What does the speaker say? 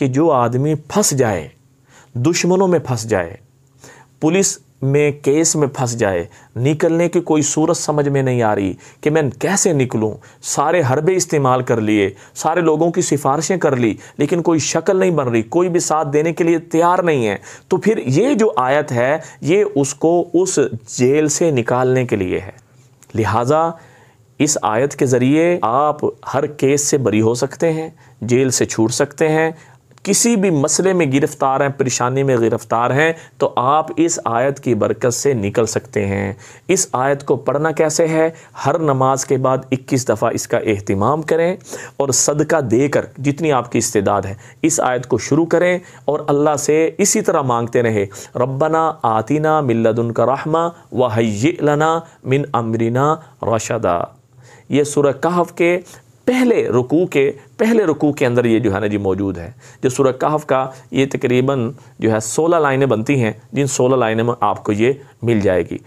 कि जो आदमी फंस जाए, दुश्मनों में फंस जाए, पुलिस में केस में फंस जाए, निकलने की कोई सूरत समझ में नहीं आ रही कि मैं कैसे निकलूं, सारे हरबे इस्तेमाल कर लिए, सारे लोगों की सिफारिशें कर ली, लेकिन कोई शक्ल नहीं बन रही, कोई भी साथ देने के लिए तैयार नहीं है, तो फिर ये जो आयत है ये उसको उस जेल से निकालने के लिए है। लिहाजा इस आयत के ज़रिए आप हर केस से बरी हो सकते हैं, जेल से छूट सकते हैं। किसी भी मसले में गिरफ़्तार हैं, परेशानी में गिरफ़्तार हैं, तो आप इस आयत की बरकत से निकल सकते हैं। इस आयत को पढ़ना कैसे है? हर नमाज के बाद 21 दफ़ा इसका एहतिमाम करें और सदका देकर जितनी आपकी इस्तेदाद है इस आयत को शुरू करें और अल्लाह से इसी तरह मांगते रहे, रब्बना आतिना मिन लदुनका रहमा व हय्यि लना मिन अमरिना रशदा। ये सूरह कहफ के पहले रुकू के अंदर ये जो है ना जी मौजूद है। जो सूरह कहफ का ये तकरीबन जो है 16 लाइनें बनती हैं, जिन 16 लाइनों में आपको ये मिल जाएगी।